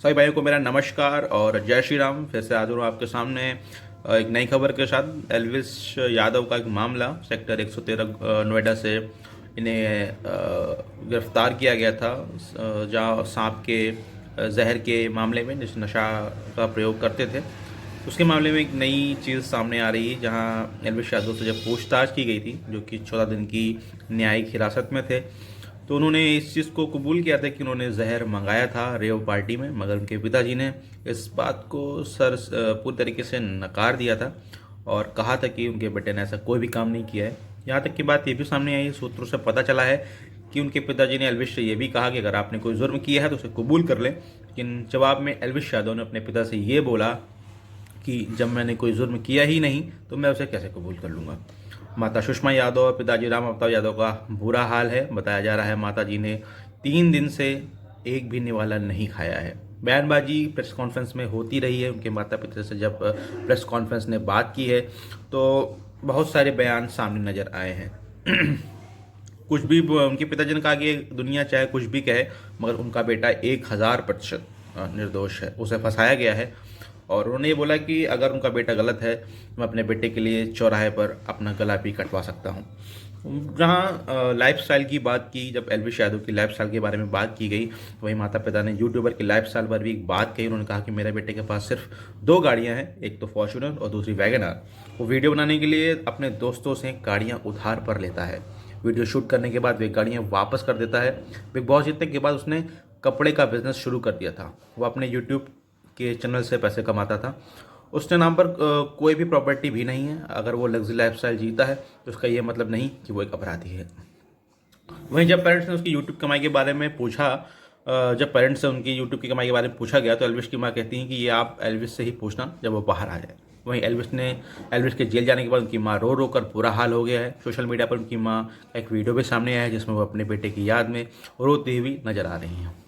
सभी भाइयों को मेरा नमस्कार और जय श्री राम। फिर से हाजिर हूँ आपके सामने एक नई खबर के साथ। एल्विस यादव का एक मामला सेक्टर 113 नोएडा से इन्हें गिरफ्तार किया गया था, जहाँ सांप के जहर के मामले में जिस नशा का प्रयोग करते थे उसके मामले में एक नई चीज़ सामने आ रही है, जहाँ एल्विस यादव से जब पूछताछ की गई थी, जो कि 14 दिन की न्यायिक हिरासत में थे, तो उन्होंने इस चीज़ को कबूल किया था कि उन्होंने जहर मंगाया था रेव पार्टी में। मगर उनके पिताजी ने इस बात को पूरी तरीके से नकार दिया था और कहा था कि उनके बेटे ने ऐसा कोई भी काम नहीं किया है। यहाँ तक की बात ये भी सामने आई, सूत्रों से पता चला है कि उनके पिताजी ने एल्विस से ये भी कहा कि अगर आपने कोई जुर्म किया है तो उसे कबूल कर लें। लेकिन जवाब में एल्विस यादव ने अपने पिता से ये बोला कि जब मैंने कोई जुर्म किया ही नहीं तो मैं उसे कैसे कबूल कर लूँगा। माता सुषमा यादव और पिताजी राम अवतार यादव का बुरा हाल है। बताया जा रहा है माता जी ने 3 दिन से एक भी निवाला नहीं खाया है। बयानबाजी प्रेस कॉन्फ्रेंस में होती रही है। उनके माता पिता से जब प्रेस कॉन्फ्रेंस ने बात की है तो बहुत सारे बयान सामने नज़र आए हैं। कुछ भी उनके पिताजी ने कहा कि दुनिया चाहे कुछ भी कहे मगर उनका बेटा 1000% निर्दोष है, उसे फंसाया गया है। और उन्होंने ये बोला कि अगर उनका बेटा गलत है मैं अपने बेटे के लिए चौराहे पर अपना गला भी कटवा सकता हूँ। जहाँ लाइफस्टाइल की बात की, जब एल्विस यादव की लाइफस्टाइल के बारे में बात की गई, वहीं माता पिता ने यूट्यूबर की लाइफस्टाइल पर भी एक बात कही। उन्होंने कहा कि मेरे बेटे के पास सिर्फ 2 गाड़ियाँ हैं, एक तो फॉर्च्यूनर और दूसरी वैगनआर। वो वीडियो बनाने के लिए अपने दोस्तों से गाड़ियाँ उधार पर लेता है। वीडियो शूट करने के बाद वे गाड़ियाँ वापस कर देता है। बिग बॉस जीतने के बाद उसने कपड़े का बिजनेस शुरू कर दिया था। वो अपने यूट्यूब के चैनल से पैसे कमाता था। उसके नाम पर कोई भी प्रॉपर्टी भी नहीं है। अगर वो लग्जरी लाइफस्टाइल जीता है तो उसका ये मतलब नहीं कि वो एक अपराधी है। वहीं जब पेरेंट्स ने उसकी यूट्यूब कमाई के बारे में पूछा, जब पेरेंट्स से उनकी यूट्यूब की कमाई के बारे में पूछा गया तो एल्विस की माँ कहती हैं कि ये आप एल्विस से ही पूछना जब वो बाहर आ जाए। वहीं एल्विस के जेल जाने के बाद उनकी माँ रो रो कर बुरा हाल हो गया है। सोशल मीडिया पर उनकी माँ का एक वीडियो भी सामने आया है जिसमें वो अपने बेटे की याद में रोती हुई नजर आ रही हैं।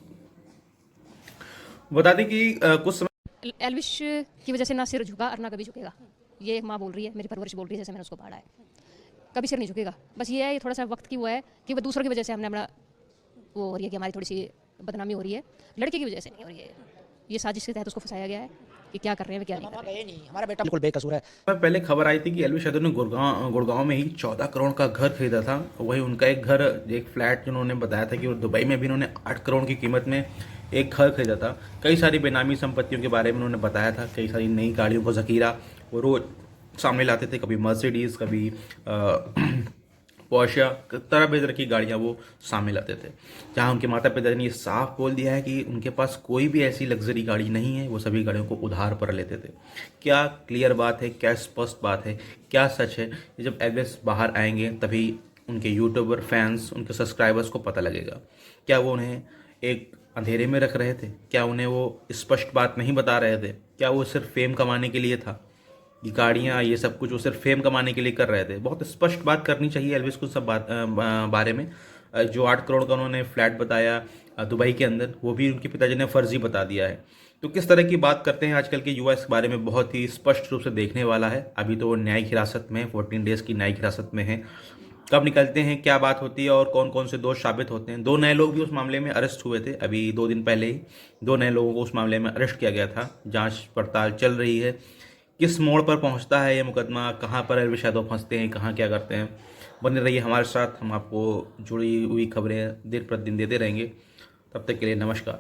बता दें कि कुछ समय एल्विश की वजह से ना सिर झुका और ना कभी झुकेगा। ये माँ बोल रही है, मेरी परवरिश बोल रही है, जैसे मैंने उसको पढ़ा है, कभी सिर नहीं झुकेगा। बस ये है, ये थोड़ा सा वक्त की वो है कि वो दूसरों की वजह से हमने अपना वो हो रही है कि हमारी थोड़ी सी बदनामी हो रही है। लड़के की वजह से नहीं हो रही है। ये साजिश के तहत उसको फंसाया गया है कि क्या कर रहे हैं क्या नहीं कर रहे हैं। हमारा बेटा बिल्कुल बेकसूर है। पहले खबर आई थी कि एल्विस यादव ने गुड़गांव में ही 14 करोड़ का घर खरीदा था। वहीं उनका एक घर, एक फ्लैट जिन्होंने बताया था कि दुबई में भी उन्होंने 8 करोड़ की कीमत में एक घर खरीदा था। कई सारी बेनामी संपत्तियों के बारे में उन्होंने बताया था। कई सारी नई गाड़ियों का जखीरा वो रोज सामने लाते थे, कभी मर्सिडीज़, कभी पोर्शा, तरह बेतरह की गाड़ियाँ वो सामने लाते थे। जहाँ उनके माता पिता ने ये साफ बोल दिया है कि उनके पास कोई भी ऐसी लग्जरी गाड़ी नहीं है, वो सभी गाड़ियों को उधार पर लेते थे। क्या क्लियर बात है, क्या स्पष्ट बात है, क्या सच है, ये जब एल्विस बाहर आएंगे तभी उनके यूट्यूबर फैंस, उनके सब्सक्राइबर्स को पता लगेगा। क्या वो उन्हें एक अंधेरे में रख रहे थे? क्या उन्हें वो स्पष्ट बात नहीं बता रहे थे? क्या वो सिर्फ फेम कमाने के लिए था? ये गाड़ियाँ, ये सब कुछ वो सिर्फ फेम कमाने के लिए कर रहे थे? बहुत स्पष्ट बात करनी चाहिए एल्विस को सब बारे में। जो 8 करोड़ का उन्होंने फ्लैट बताया दुबई के अंदर, वो भी उनके पिताजी ने फर्जी बता दिया है। तो किस तरह की बात करते हैं आजकल के युवा, इस बारे में बहुत ही स्पष्ट रूप से देखने वाला है। अभी तो वो न्यायिक हिरासत में, 14 डेज़ की न्यायिक हिरासत में है। कब निकलते हैं, क्या बात होती है और कौन कौन से दोष साबित होते हैं। 2 नए लोग भी उस मामले में अरेस्ट हुए थे। अभी 2 दिन पहले ही 2 नए लोगों को उस मामले में अरेस्ट किया गया था। जांच पड़ताल चल रही है। किस मोड़ पर पहुंचता है ये मुकदमा, कहां पर एल्विस यादव फंसते हैं, कहां क्या करते हैं। बने रहिए हमारे साथ, हम आपको जुड़ी हुई खबरें दिन प्रतिदिन देते रहेंगे। तब तक के लिए नमस्कार।